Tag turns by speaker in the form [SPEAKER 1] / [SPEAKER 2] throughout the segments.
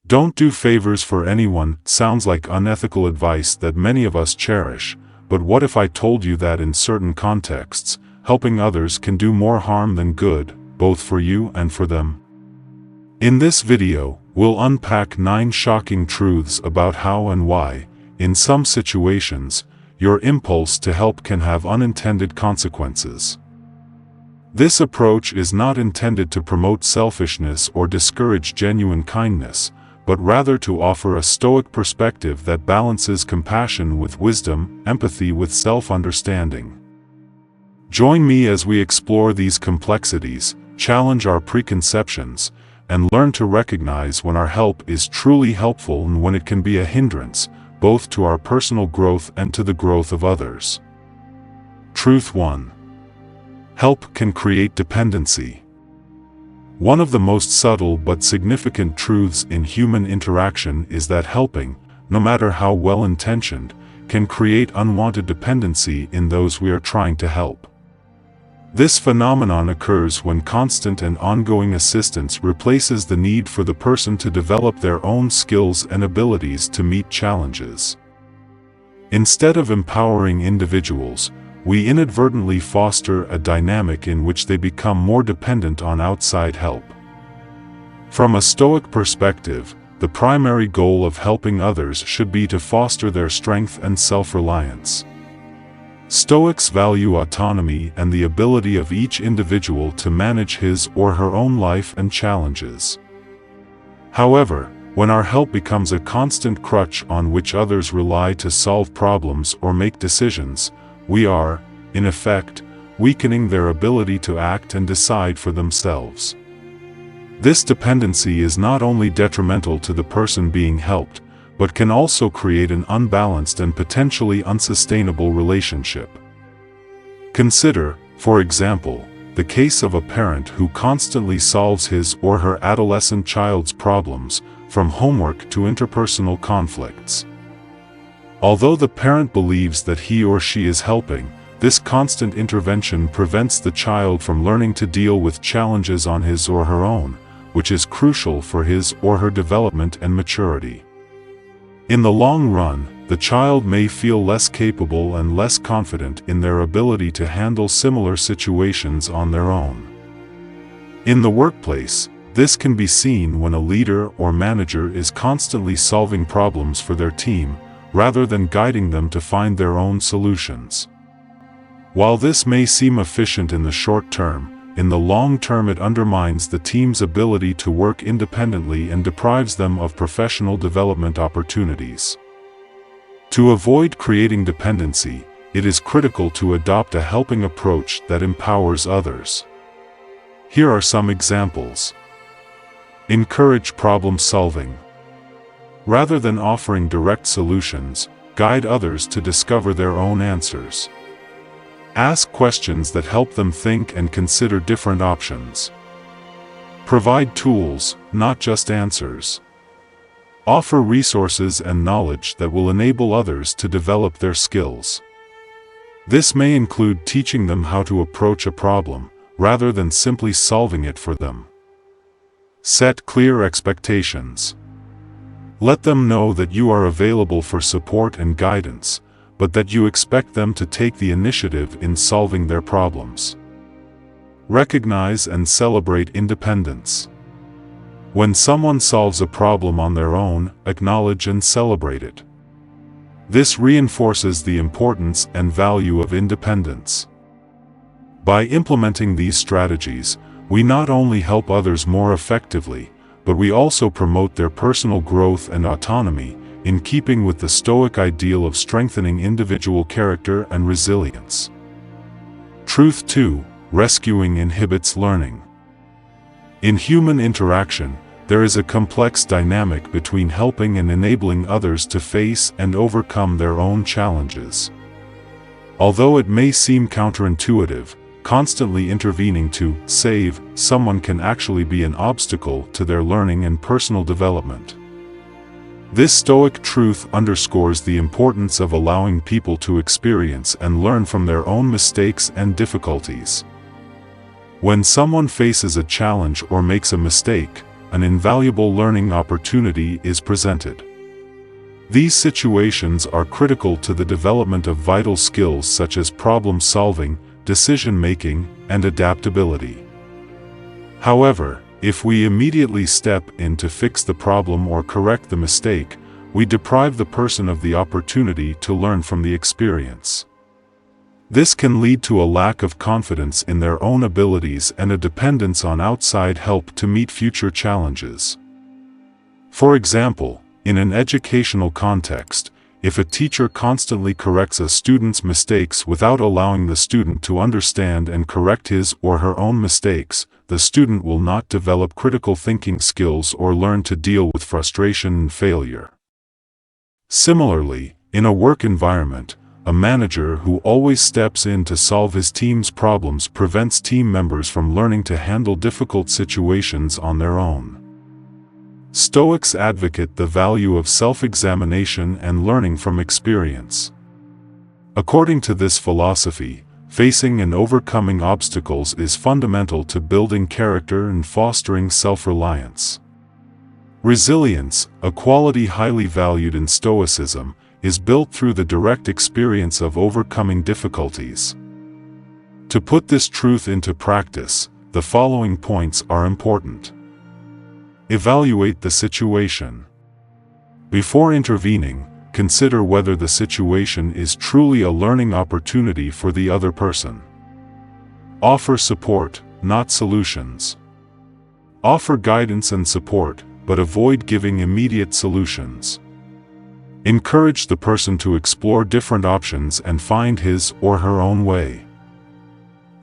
[SPEAKER 1] Don't do favors for anyone sounds like unethical advice that many of us cherish, but what if I told you that in certain contexts, helping others can do more harm than good, both for you and for them? In this video, we'll unpack 9 shocking truths about how and why, in some situations, your impulse to help can have unintended consequences. This approach is not intended to promote selfishness or discourage genuine kindness, but rather to offer a Stoic perspective that balances compassion with wisdom, empathy with self-understanding. Join me as we explore these complexities, challenge our preconceptions, and learn to recognize when our help is truly helpful and when it can be a hindrance, both to our personal growth and to the growth of others. Truth 1. Help can create dependency. One of the most subtle but significant truths in human interaction is that helping, no matter how well-intentioned, can create unwanted dependency in those we are trying to help. This phenomenon occurs when constant and ongoing assistance replaces the need for the person to develop their own skills and abilities to meet challenges. Instead of empowering individuals, we inadvertently foster a dynamic in which they become more dependent on outside help. From a Stoic perspective, the primary goal of helping others should be to foster their strength and self-reliance. Stoics value autonomy and the ability of each individual to manage his or her own life and challenges. However, when our help becomes a constant crutch on which others rely to solve problems or make decisions, we are, in effect, weakening their ability to act and decide for themselves. This dependency is not only detrimental to the person being helped, but can also create an unbalanced and potentially unsustainable relationship. Consider, for example, the case of a parent who constantly solves his or her adolescent child's problems, from homework to interpersonal conflicts. Although the parent believes that he or she is helping, this constant intervention prevents the child from learning to deal with challenges on his or her own, which is crucial for his or her development and maturity. In the long run, the child may feel less capable and less confident in their ability to handle similar situations on their own. In the workplace, this can be seen when a leader or manager is constantly solving problems for their team, rather than guiding them to find their own solutions. While this may seem efficient in the short term, in the long term it undermines the team's ability to work independently and deprives them of professional development opportunities. To avoid creating dependency, it is critical to adopt a helping approach that empowers others. Here are some examples. Encourage problem solving. Rather than offering direct solutions, guide others to discover their own answers. Ask questions that help them think and consider different options. Provide tools, not just answers. Offer resources and knowledge that will enable others to develop their skills. This may include teaching them how to approach a problem, rather than simply solving it for them. Set clear expectations. Let them know that you are available for support and guidance, but that you expect them to take the initiative in solving their problems. Recognize and celebrate independence. When someone solves a problem on their own, acknowledge and celebrate it. This reinforces the importance and value of independence. By implementing these strategies, we not only help others more effectively, but we also promote their personal growth and autonomy, in keeping with the Stoic ideal of strengthening individual character and resilience. Truth 2. Rescuing inhibits learning. In human interaction, there is a complex dynamic between helping and enabling others to face and overcome their own challenges. Although it may seem counterintuitive, constantly intervening to save someone can actually be an obstacle to their learning and personal development. This Stoic truth underscores the importance of allowing people to experience and learn from their own mistakes and difficulties. When someone faces a challenge or makes a mistake, an invaluable learning opportunity is presented. These situations are critical to the development of vital skills such as problem solving, decision-making, and adaptability. However, if we immediately step in to fix the problem or correct the mistake, we deprive the person of the opportunity to learn from the experience. This can lead to a lack of confidence in their own abilities and a dependence on outside help to meet future challenges. For example, in an educational context, if a teacher constantly corrects a student's mistakes without allowing the student to understand and correct his or her own mistakes, the student will not develop critical thinking skills or learn to deal with frustration and failure. Similarly, in a work environment, a manager who always steps in to solve his team's problems prevents team members from learning to handle difficult situations on their own. Stoics advocate the value of self-examination and learning from experience. According to this philosophy, facing and overcoming obstacles is fundamental to building character and fostering self-reliance. Resilience, a quality highly valued in Stoicism, is built through the direct experience of overcoming difficulties. To put this truth into practice, the following points are important. Evaluate the situation. Before intervening, consider whether the situation is truly a learning opportunity for the other person. Offer support, not solutions. Offer guidance and support, but avoid giving immediate solutions. Encourage the person to explore different options and find his or her own way.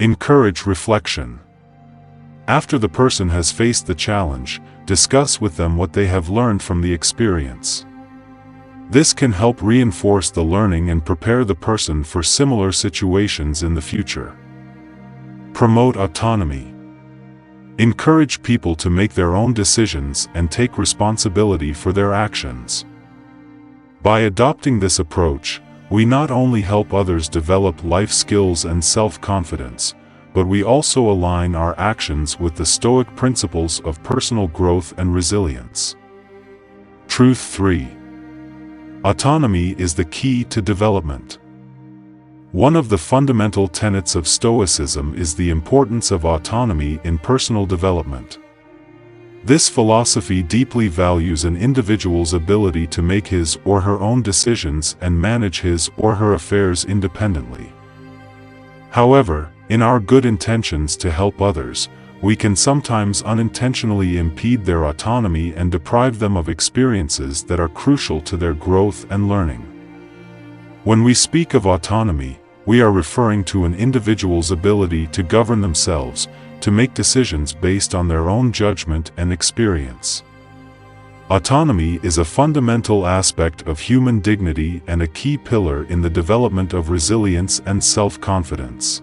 [SPEAKER 1] Encourage reflection. After the person has faced the challenge, discuss with them what they have learned from the experience. This can help reinforce the learning and prepare the person for similar situations in the future. Promote autonomy. Encourage people to make their own decisions and take responsibility for their actions. By adopting this approach, we not only help others develop life skills and self-confidence, but we also align our actions with the Stoic principles of personal growth and resilience. Truth 3. Autonomy is the key to development. One of the fundamental tenets of Stoicism is the importance of autonomy in personal development. This philosophy deeply values an individual's ability to make his or her own decisions and manage his or her affairs independently. However, in our good intentions to help others, we can sometimes unintentionally impede their autonomy and deprive them of experiences that are crucial to their growth and learning. When we speak of autonomy, we are referring to an individual's ability to govern themselves, to make decisions based on their own judgment and experience. Autonomy is a fundamental aspect of human dignity and a key pillar in the development of resilience and self-confidence.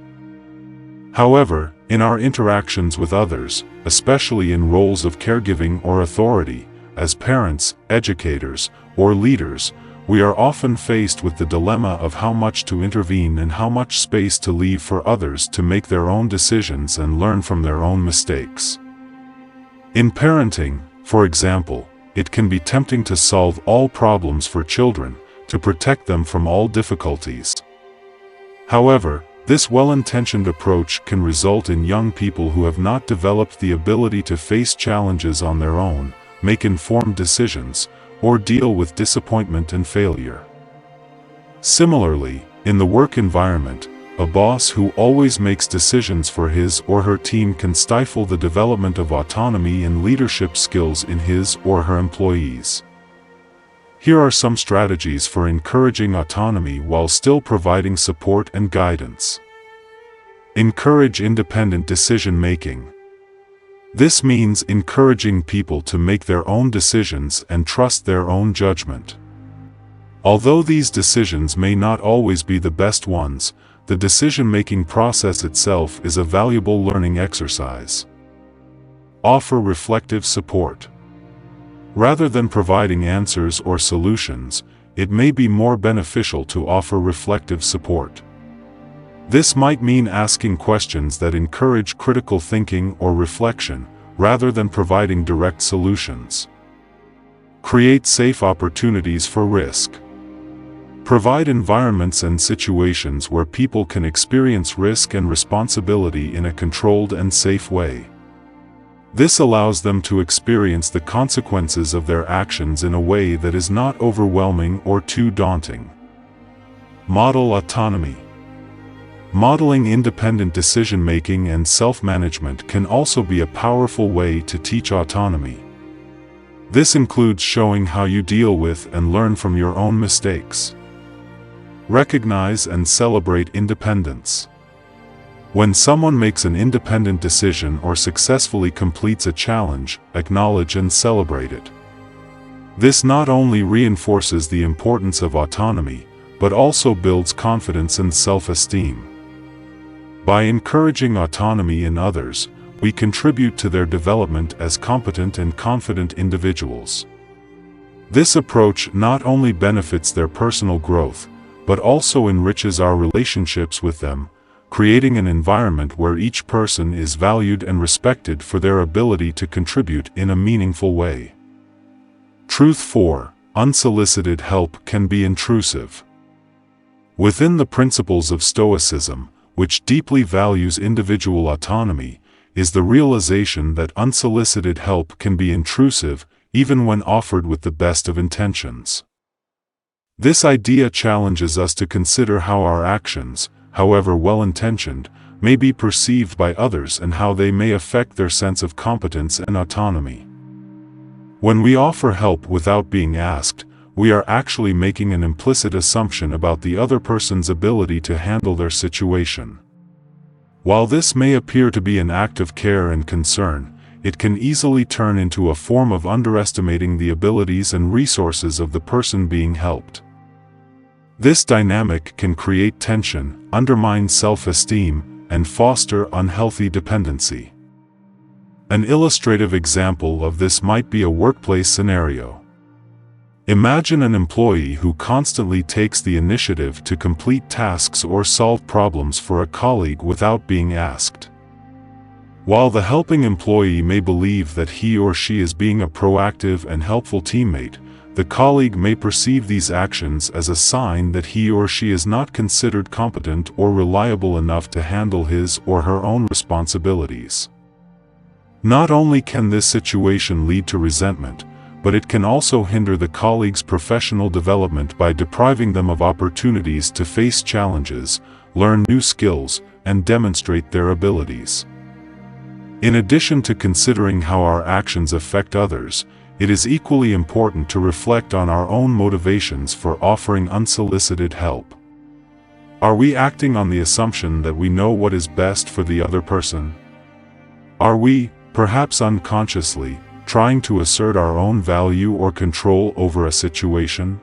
[SPEAKER 1] However, in our interactions with others, especially in roles of caregiving or authority, as parents, educators, or leaders, we are often faced with the dilemma of how much to intervene and how much space to leave for others to make their own decisions and learn from their own mistakes. In parenting, for example, it can be tempting to solve all problems for children, to protect them from all difficulties. However, this well-intentioned approach can result in young people who have not developed the ability to face challenges on their own, make informed decisions, or deal with disappointment and failure. Similarly, in the work environment, a boss who always makes decisions for his or her team can stifle the development of autonomy and leadership skills in his or her employees. Here are some strategies for encouraging autonomy while still providing support and guidance. Encourage independent decision-making. This means encouraging people to make their own decisions and trust their own judgment. Although these decisions may not always be the best ones, the decision-making process itself is a valuable learning exercise. Offer reflective support. Rather than providing answers or solutions, it may be more beneficial to offer reflective support. This might mean asking questions that encourage critical thinking or reflection, rather than providing direct solutions. Create safe opportunities for risk. Provide environments and situations where people can experience risk and responsibility in a controlled and safe way. This allows them to experience the consequences of their actions in a way that is not overwhelming or too daunting. Model autonomy. Modeling independent decision-making and self-management can also be a powerful way to teach autonomy. This includes showing how you deal with and learn from your own mistakes. Recognize and celebrate independence. When someone makes an independent decision or successfully completes a challenge, acknowledge and celebrate it. This not only reinforces the importance of autonomy, but also builds confidence and self-esteem. By encouraging autonomy in others, we contribute to their development as competent and confident individuals. This approach not only benefits their personal growth, but also enriches our relationships with them, creating an environment where each person is valued and respected for their ability to contribute in a meaningful way. Truth 4. Unsolicited help can be intrusive. Within the principles of Stoicism, which deeply values individual autonomy, is the realization that unsolicited help can be intrusive, even when offered with the best of intentions. This idea challenges us to consider how our actions, however well-intentioned, may be perceived by others and how they may affect their sense of competence and autonomy. When we offer help without being asked, we are actually making an implicit assumption about the other person's ability to handle their situation. While this may appear to be an act of care and concern, it can easily turn into a form of underestimating the abilities and resources of the person being helped. This dynamic can create tension, undermine self-esteem, and foster unhealthy dependency. An illustrative example of this might be a workplace scenario. Imagine an employee who constantly takes the initiative to complete tasks or solve problems for a colleague without being asked. While the helping employee may believe that he or she is being a proactive and helpful teammate, the colleague may perceive these actions as a sign that he or she is not considered competent or reliable enough to handle his or her own responsibilities. Not only can this situation lead to resentment, but it can also hinder the colleague's professional development by depriving them of opportunities to face challenges, learn new skills, and demonstrate their abilities. In addition to considering how our actions affect others, it is equally important to reflect on our own motivations for offering unsolicited help. Are we acting on the assumption that we know what is best for the other person? Are we, perhaps unconsciously, trying to assert our own value or control over a situation?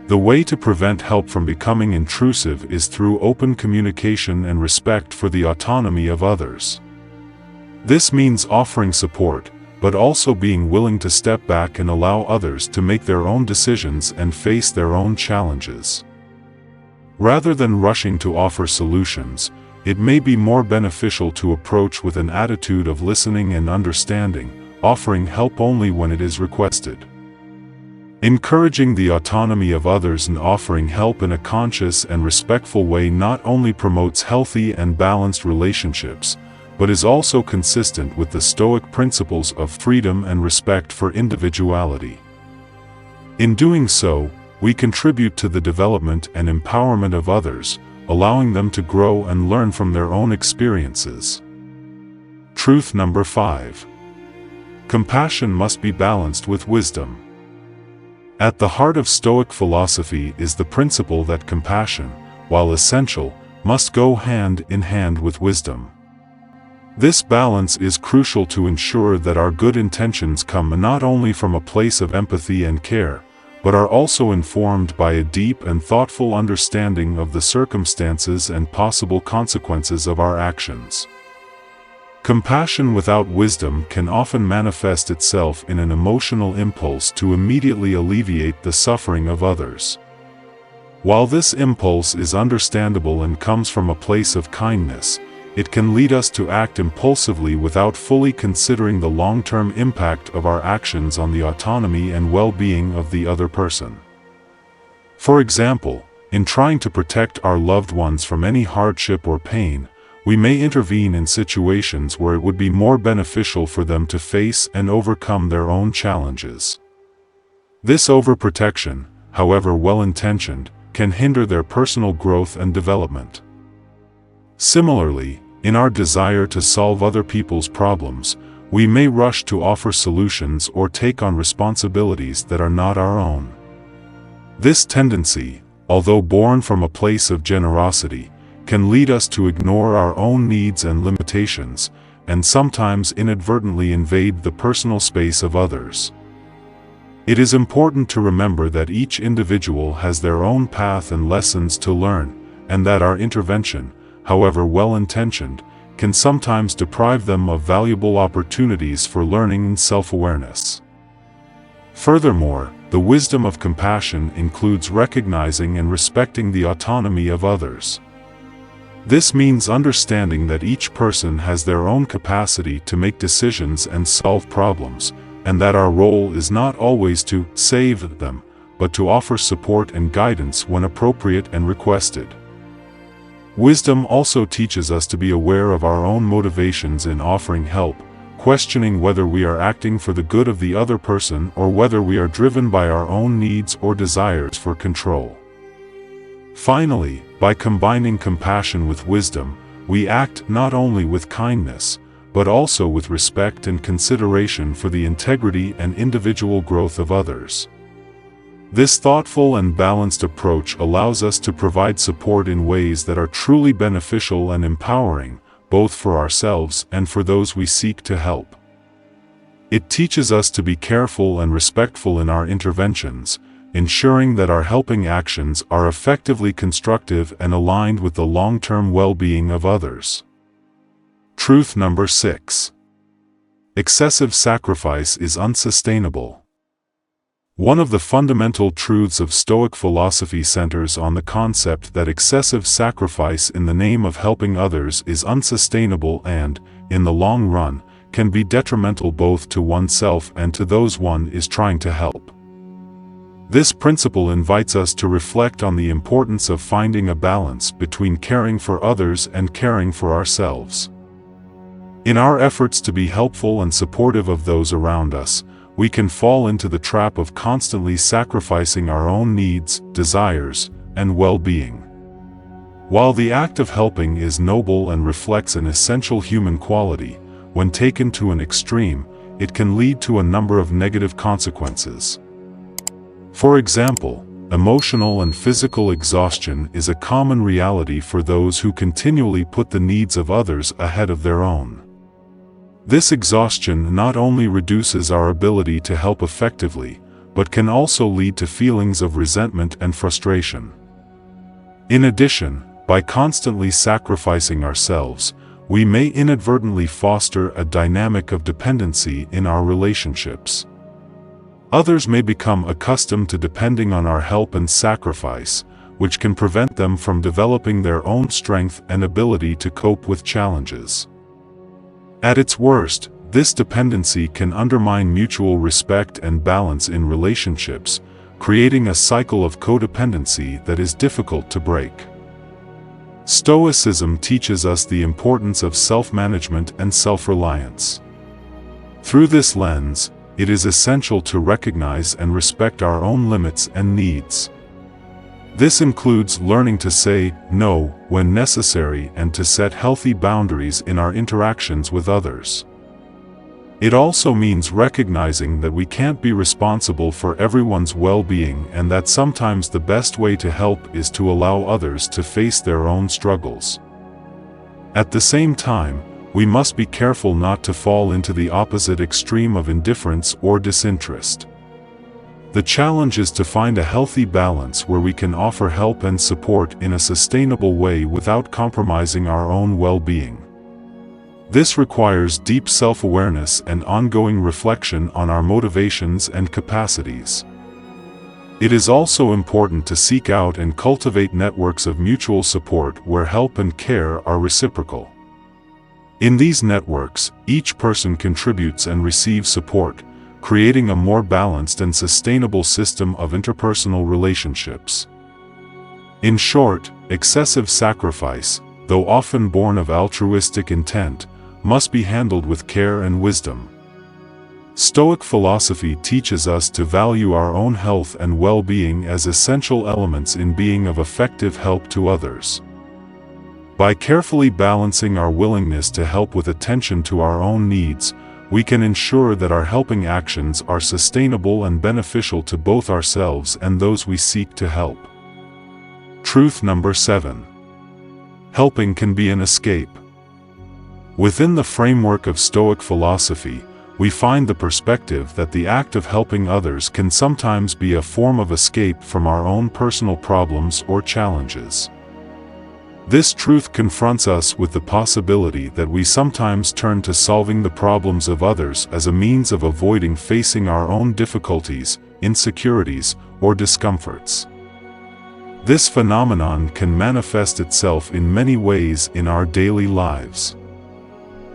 [SPEAKER 1] The way to prevent help from becoming intrusive is through open communication and respect for the autonomy of others. This means offering support, but also being willing to step back and allow others to make their own decisions and face their own challenges. Rather than rushing to offer solutions, it may be more beneficial to approach with an attitude of listening and understanding, offering help only when it is requested. Encouraging the autonomy of others and offering help in a conscious and respectful way not only promotes healthy and balanced relationships, but is also consistent with the Stoic principles of freedom and respect for individuality. In doing so, we contribute to the development and empowerment of others, allowing them to grow and learn from their own experiences. Truth number 5. Compassion must be balanced with wisdom. At the heart of Stoic philosophy is the principle that compassion, while essential, must go hand in hand with wisdom. This balance is crucial to ensure that our good intentions come not only from a place of empathy and care, but are also informed by a deep and thoughtful understanding of the circumstances and possible consequences of our actions. Compassion without wisdom can often manifest itself in an emotional impulse to immediately alleviate the suffering of others. While this impulse is understandable and comes from a place of kindness, it can lead us to act impulsively without fully considering the long-term impact of our actions on the autonomy and well-being of the other person. For example, in trying to protect our loved ones from any hardship or pain, we may intervene in situations where it would be more beneficial for them to face and overcome their own challenges. This overprotection, however well-intentioned, can hinder their personal growth and development. Similarly, in our desire to solve other people's problems, we may rush to offer solutions or take on responsibilities that are not our own. This tendency, although born from a place of generosity, can lead us to ignore our own needs and limitations, and sometimes inadvertently invade the personal space of others. It is important to remember that each individual has their own path and lessons to learn, and that our intervention, however well-intentioned, can sometimes deprive them of valuable opportunities for learning and self-awareness. Furthermore, the wisdom of compassion includes recognizing and respecting the autonomy of others. This means understanding that each person has their own capacity to make decisions and solve problems, and that our role is not always to save them, but to offer support and guidance when appropriate and requested. Wisdom also teaches us to be aware of our own motivations in offering help, questioning whether we are acting for the good of the other person or whether we are driven by our own needs or desires for control. Finally, by combining compassion with wisdom, we act not only with kindness, but also with respect and consideration for the integrity and individual growth of others. This thoughtful and balanced approach allows us to provide support in ways that are truly beneficial and empowering, both for ourselves and for those we seek to help. It teaches us to be careful and respectful in our interventions, ensuring that our helping actions are effectively constructive and aligned with the long-term well-being of others. Truth number 6. Excessive sacrifice is unsustainable. One of the fundamental truths of Stoic philosophy centers on the concept that excessive sacrifice in the name of helping others is unsustainable and, in the long run, can be detrimental both to oneself and to those one is trying to help. This principle invites us to reflect on the importance of finding a balance between caring for others and caring for ourselves. In our efforts to be helpful and supportive of those around us, we can fall into the trap of constantly sacrificing our own needs, desires, and well-being. While the act of helping is noble and reflects an essential human quality, when taken to an extreme, it can lead to a number of negative consequences. For example, emotional and physical exhaustion is a common reality for those who continually put the needs of others ahead of their own. This exhaustion not only reduces our ability to help effectively, but can also lead to feelings of resentment and frustration. In addition, by constantly sacrificing ourselves, we may inadvertently foster a dynamic of dependency in our relationships. Others may become accustomed to depending on our help and sacrifice, which can prevent them from developing their own strength and ability to cope with challenges. At its worst, this dependency can undermine mutual respect and balance in relationships, creating a cycle of codependency that is difficult to break. Stoicism teaches us the importance of self-management and self-reliance. Through this lens, it is essential to recognize and respect our own limits and needs. This includes learning to say no when necessary and to set healthy boundaries in our interactions with others. It also means recognizing that we can't be responsible for everyone's well-being and that sometimes the best way to help is to allow others to face their own struggles. At the same time, we must be careful not to fall into the opposite extreme of indifference or disinterest. The challenge is to find a healthy balance where we can offer help and support in a sustainable way without compromising our own well-being. This requires deep self-awareness and ongoing reflection on our motivations and capacities. It is also important to seek out and cultivate networks of mutual support where help and care are reciprocal. In these networks, each person contributes and receives support, creating a more balanced and sustainable system of interpersonal relationships. In short, excessive sacrifice, though often born of altruistic intent, must be handled with care and wisdom. Stoic philosophy teaches us to value our own health and well-being as essential elements in being of effective help to others. By carefully balancing our willingness to help with attention to our own needs, we can ensure that our helping actions are sustainable and beneficial to both ourselves and those we seek to help. Truth number 7. Helping can be an escape. Within the framework of Stoic philosophy, we find the perspective that the act of helping others can sometimes be a form of escape from our own personal problems or challenges. This truth confronts us with the possibility that we sometimes turn to solving the problems of others as a means of avoiding facing our own difficulties, insecurities, or discomforts. This phenomenon can manifest itself in many ways in our daily lives.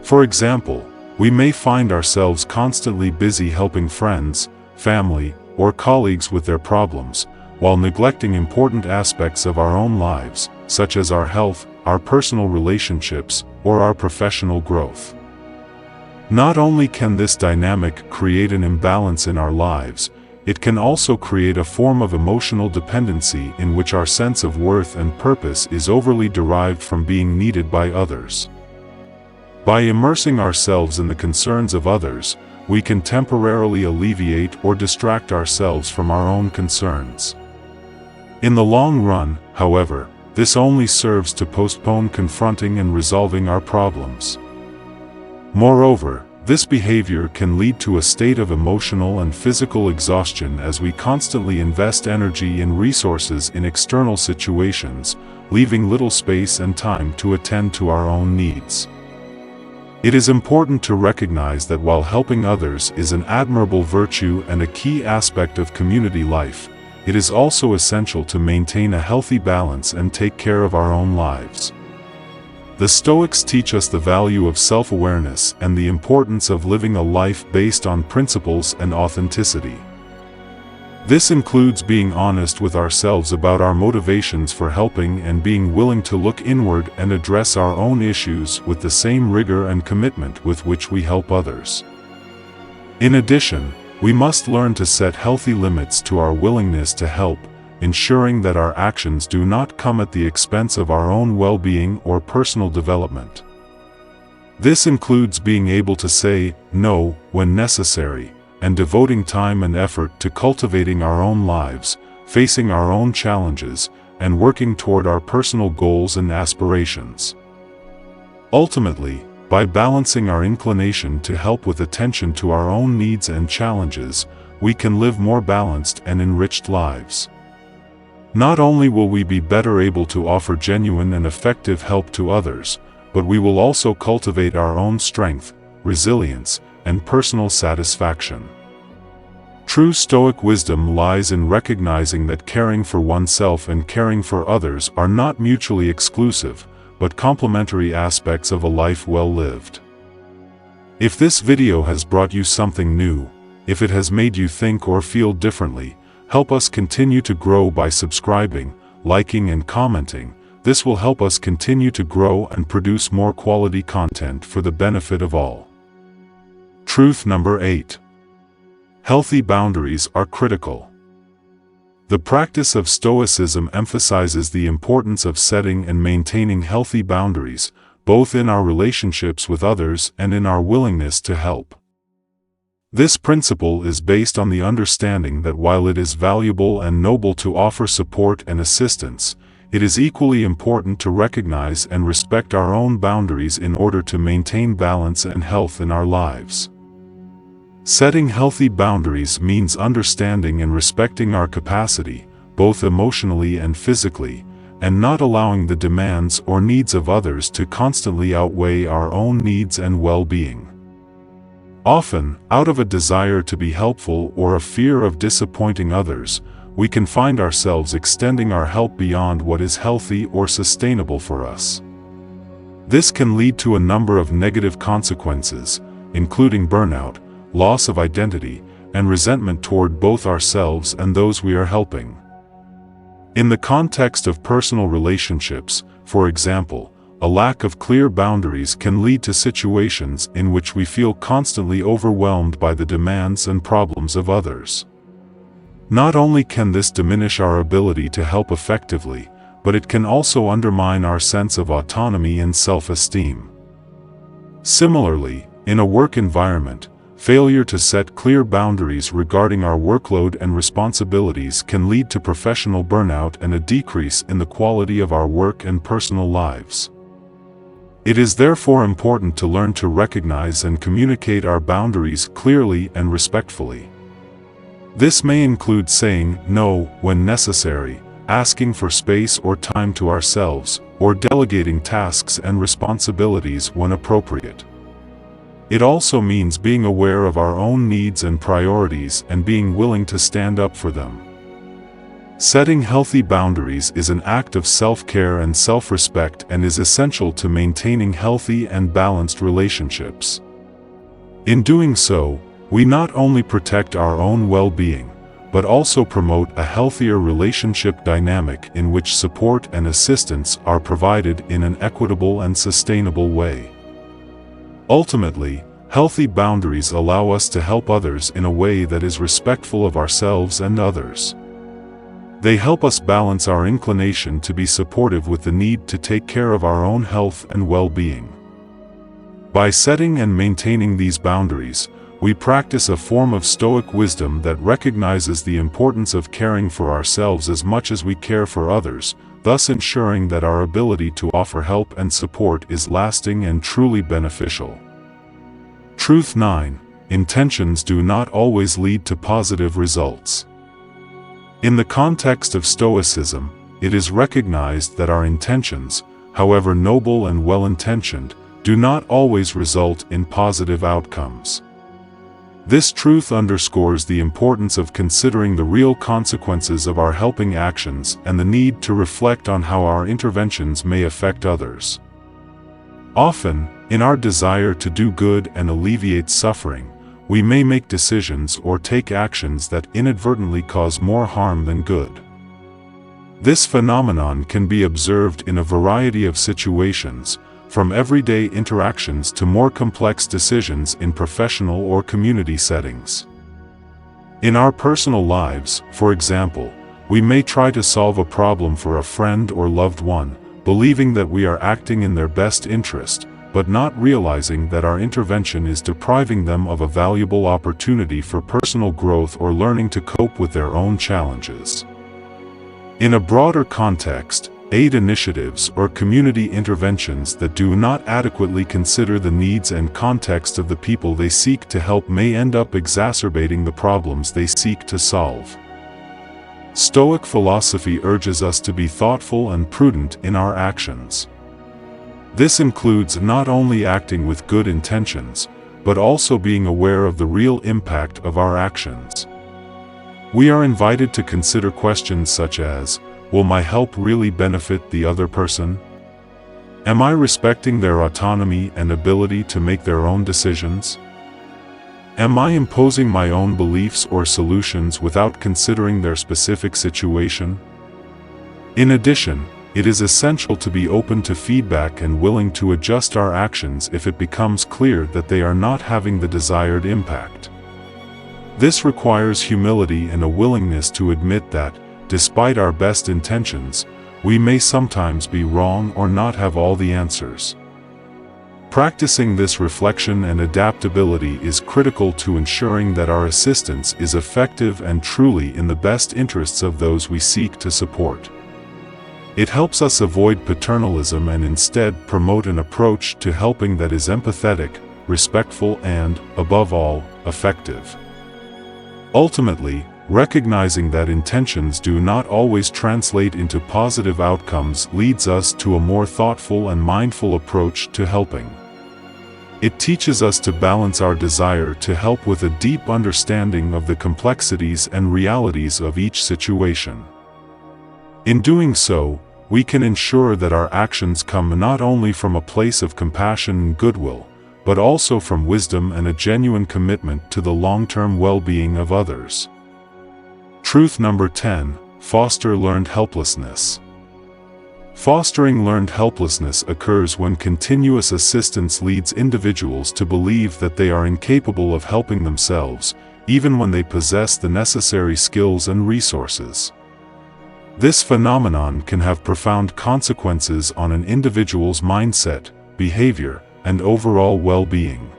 [SPEAKER 1] For example, we may find ourselves constantly busy helping friends, family, or colleagues with their problems, while neglecting important aspects of our own lives, such as our health, our personal relationships, or our professional growth. Not only can this dynamic create an imbalance in our lives, it can also create a form of emotional dependency in which our sense of worth and purpose is overly derived from being needed by others. By immersing ourselves in the concerns of others, we can temporarily alleviate or distract ourselves from our own concerns. In the long run, however, this only serves to postpone confronting and resolving our problems. Moreover, this behavior can lead to a state of emotional and physical exhaustion as we constantly invest energy and resources in external situations, leaving little space and time to attend to our own needs. It is important to recognize that while helping others is an admirable virtue and a key aspect of community life, it is also essential to maintain a healthy balance and take care of our own lives. The Stoics teach us the value of self-awareness and the importance of living a life based on principles and authenticity. This includes being honest with ourselves about our motivations for helping and being willing to look inward and address our own issues with the same rigor and commitment with which we help others. In addition, we must learn to set healthy limits to our willingness to help, ensuring that our actions do not come at the expense of our own well-being or personal development. This includes being able to say no when necessary, and devoting time and effort to cultivating our own lives, facing our own challenges, and working toward our personal goals and aspirations. Ultimately, by balancing our inclination to help with attention to our own needs and challenges, we can live more balanced and enriched lives. Not only will we be better able to offer genuine and effective help to others, but we will also cultivate our own strength, resilience, and personal satisfaction. True Stoic wisdom lies in recognizing that caring for oneself and caring for others are not mutually exclusive, but complementary aspects of a life well lived. If this video has brought you something new, if it has made you think or feel differently, help us continue to grow by subscribing, liking and commenting. This will help us continue to grow and produce more quality content for the benefit of all. Truth number 8. Healthy boundaries are critical. The practice of Stoicism emphasizes the importance of setting and maintaining healthy boundaries, both in our relationships with others and in our willingness to help. This principle is based on the understanding that while it is valuable and noble to offer support and assistance, it is equally important to recognize and respect our own boundaries in order to maintain balance and health in our lives. Setting healthy boundaries means understanding and respecting our capacity, both emotionally and physically, and not allowing the demands or needs of others to constantly outweigh our own needs and well-being. Often, out of a desire to be helpful or a fear of disappointing others, we can find ourselves extending our help beyond what is healthy or sustainable for us. This can lead to a number of negative consequences, including burnout, loss of identity, and resentment toward both ourselves and those we are helping. In the context of personal relationships, for example, a lack of clear boundaries can lead to situations in which we feel constantly overwhelmed by the demands and problems of others. Not only can this diminish our ability to help effectively, but it can also undermine our sense of autonomy and self-esteem. Similarly, in a work environment, failure to set clear boundaries regarding our workload and responsibilities can lead to professional burnout and a decrease in the quality of our work and personal lives. It is therefore important to learn to recognize and communicate our boundaries clearly and respectfully. This may include saying no when necessary, asking for space or time to ourselves, or delegating tasks and responsibilities when appropriate. It also means being aware of our own needs and priorities and being willing to stand up for them. Setting healthy boundaries is an act of self-care and self-respect and is essential to maintaining healthy and balanced relationships. In doing so, we not only protect our own well-being, but also promote a healthier relationship dynamic in which support and assistance are provided in an equitable and sustainable way. Ultimately, healthy boundaries allow us to help others in a way that is respectful of ourselves and others. They help us balance our inclination to be supportive with the need to take care of our own health and well-being. By setting and maintaining these boundaries, we practice a form of Stoic wisdom that recognizes the importance of caring for ourselves as much as we care for others, thus ensuring that our ability to offer help and support is lasting and truly beneficial. Truth 9. Intentions do not always lead to positive results. In the context of Stoicism, it is recognized that our intentions, however noble and well-intentioned, do not always result in positive outcomes. This truth underscores the importance of considering the real consequences of our helping actions and the need to reflect on how our interventions may affect others. Often, in our desire to do good and alleviate suffering, we may make decisions or take actions that inadvertently cause more harm than good. This phenomenon can be observed in a variety of situations, from everyday interactions to more complex decisions in professional or community settings. In our personal lives, for example, we may try to solve a problem for a friend or loved one, believing that we are acting in their best interest, but not realizing that our intervention is depriving them of a valuable opportunity for personal growth or learning to cope with their own challenges. In a broader context, aid initiatives or community interventions that do not adequately consider the needs and context of the people they seek to help may end up exacerbating the problems they seek to solve. Stoic philosophy urges us to be thoughtful and prudent in our actions. This includes not only acting with good intentions, but also being aware of the real impact of our actions. We are invited to consider questions such as, will my help really benefit the other person? Am I respecting their autonomy and ability to make their own decisions? Am I imposing my own beliefs or solutions without considering their specific situation? In addition, it is essential to be open to feedback and willing to adjust our actions if it becomes clear that they are not having the desired impact. This requires humility and a willingness to admit that, despite our best intentions, we may sometimes be wrong or not have all the answers. Practicing this reflection and adaptability is critical to ensuring that our assistance is effective and truly in the best interests of those we seek to support. It helps us avoid paternalism and instead promote an approach to helping that is empathetic, respectful, and, above all, effective. Ultimately, recognizing that intentions do not always translate into positive outcomes leads us to a more thoughtful and mindful approach to helping. It teaches us to balance our desire to help with a deep understanding of the complexities and realities of each situation. In doing so, we can ensure that our actions come not only from a place of compassion and goodwill, but also from wisdom and a genuine commitment to the long-term well-being of others. Truth number 10. Foster learned helplessness. Fostering learned helplessness occurs when continuous assistance leads individuals to believe that they are incapable of helping themselves, even when they possess the necessary skills and resources. This phenomenon can have profound consequences on an individual's mindset, behavior, and overall well-being.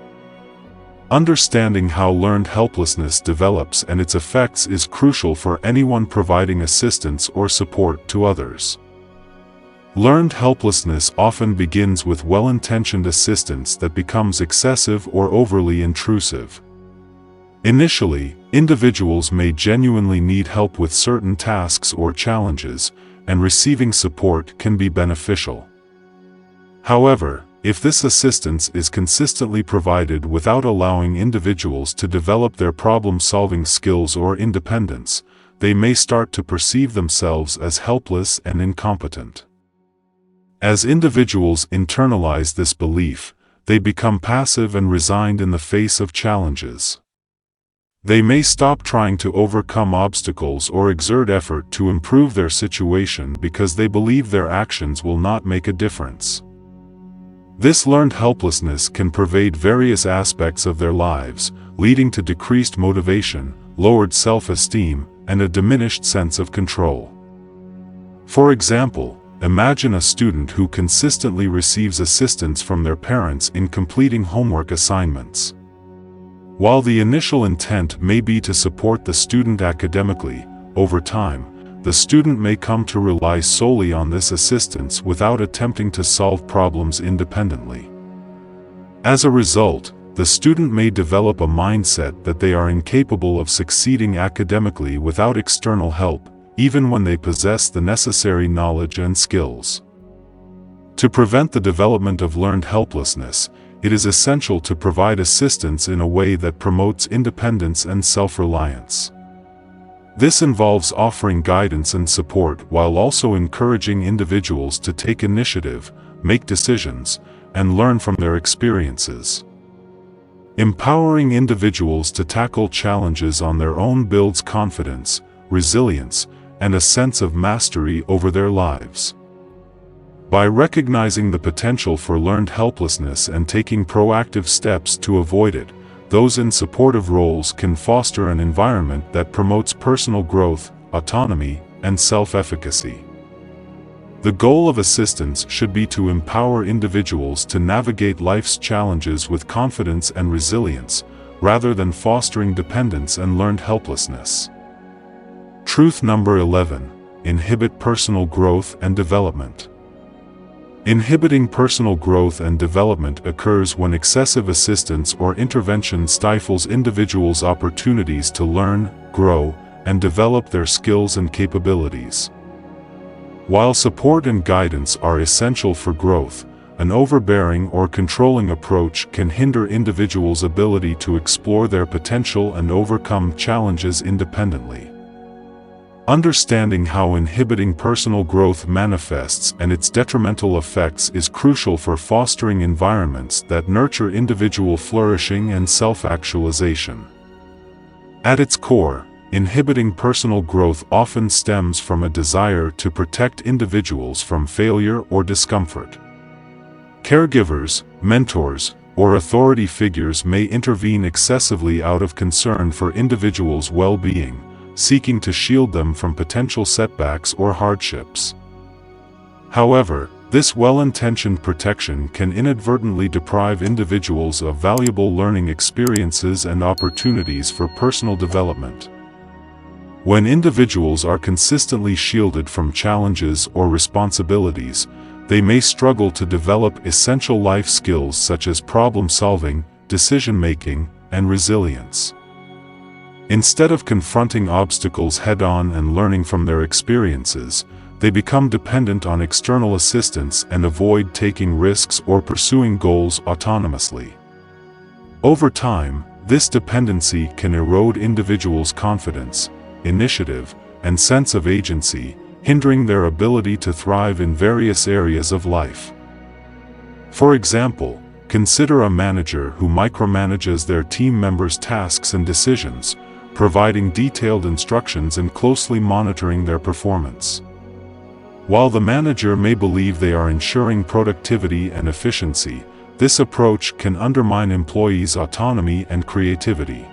[SPEAKER 1] Understanding how learned helplessness develops and its effects is crucial for anyone providing assistance or support to others. Learned helplessness often begins with well-intentioned assistance that becomes excessive or overly intrusive. Initially, individuals may genuinely need help with certain tasks or challenges, and receiving support can be beneficial. However, if this assistance is consistently provided without allowing individuals to develop their problem-solving skills or independence, they may start to perceive themselves as helpless and incompetent. As individuals internalize this belief, they become passive and resigned in the face of challenges. They may stop trying to overcome obstacles or exert effort to improve their situation because they believe their actions will not make a difference. This learned helplessness can pervade various aspects of their lives, leading to decreased motivation, lowered self-esteem, and a diminished sense of control. For example, imagine a student who consistently receives assistance from their parents in completing homework assignments. While the initial intent may be to support the student academically, over time, the student may come to rely solely on this assistance without attempting to solve problems independently. As a result, the student may develop a mindset that they are incapable of succeeding academically without external help, even when they possess the necessary knowledge and skills. To prevent the development of learned helplessness, it is essential to provide assistance in a way that promotes independence and self-reliance. This involves offering guidance and support while also encouraging individuals to take initiative, make decisions, and learn from their experiences. Empowering individuals to tackle challenges on their own builds confidence, resilience, and a sense of mastery over their lives. By recognizing the potential for learned helplessness and taking proactive steps to avoid it, those in supportive roles can foster an environment that promotes personal growth, autonomy, and self-efficacy. The goal of assistance should be to empower individuals to navigate life's challenges with confidence and resilience, rather than fostering dependence and learned helplessness. Truth number 11. Inhibit personal growth and development. Inhibiting personal growth and development occurs when excessive assistance or intervention stifles individuals' opportunities to learn, grow, and develop their skills and capabilities. While support and guidance are essential for growth, an overbearing or controlling approach can hinder individuals' ability to explore their potential and overcome challenges independently. Understanding how inhibiting personal growth manifests and its detrimental effects is crucial for fostering environments that nurture individual flourishing and self-actualization. At its core, inhibiting personal growth often stems from a desire to protect individuals from failure or discomfort. Caregivers, mentors, or authority figures may intervene excessively out of concern for individuals' well-being, seeking to shield them from potential setbacks or hardships. However, this well-intentioned protection can inadvertently deprive individuals of valuable learning experiences and opportunities for personal development. When individuals are consistently shielded from challenges or responsibilities, they may struggle to develop essential life skills such as problem-solving, decision-making, and resilience. Instead of confronting obstacles head-on and learning from their experiences, they become dependent on external assistance and avoid taking risks or pursuing goals autonomously. Over time, this dependency can erode individuals' confidence, initiative, and sense of agency, hindering their ability to thrive in various areas of life. For example, consider a manager who micromanages their team members' tasks and decisions, providing detailed instructions and closely monitoring their performance. While the manager may believe they are ensuring productivity and efficiency, this approach can undermine employees' autonomy and creativity.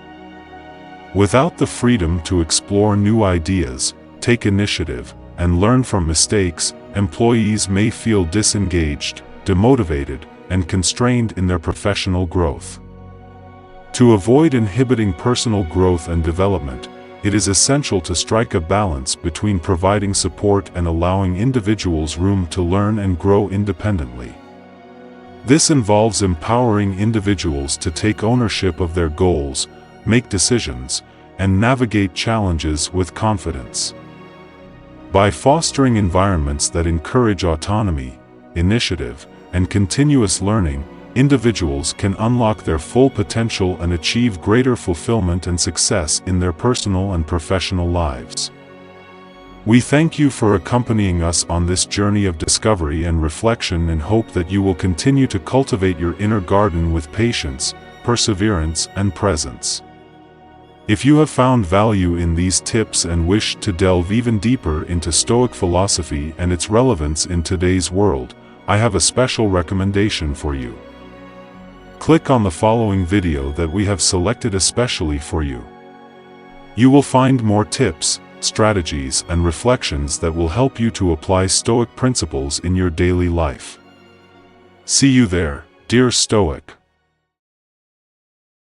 [SPEAKER 1] Without the freedom to explore new ideas, take initiative, and learn from mistakes, employees may feel disengaged, demotivated, and constrained in their professional growth. To avoid inhibiting personal growth and development, it is essential to strike a balance between providing support and allowing individuals room to learn and grow independently. This involves empowering individuals to take ownership of their goals, make decisions, and navigate challenges with confidence. By fostering environments that encourage autonomy, initiative, and continuous learning, individuals can unlock their full potential and achieve greater fulfillment and success in their personal and professional lives. We thank you for accompanying us on this journey of discovery and reflection and hope that you will continue to cultivate your inner garden with patience, perseverance, and presence. If you have found value in these tips and wish to delve even deeper into Stoic philosophy and its relevance in today's world, I have a special recommendation for you. Click on the following video that we have selected especially for you. You will find more tips, strategies, and reflections that will help you to apply Stoic principles in your daily life. See you there, dear Stoic.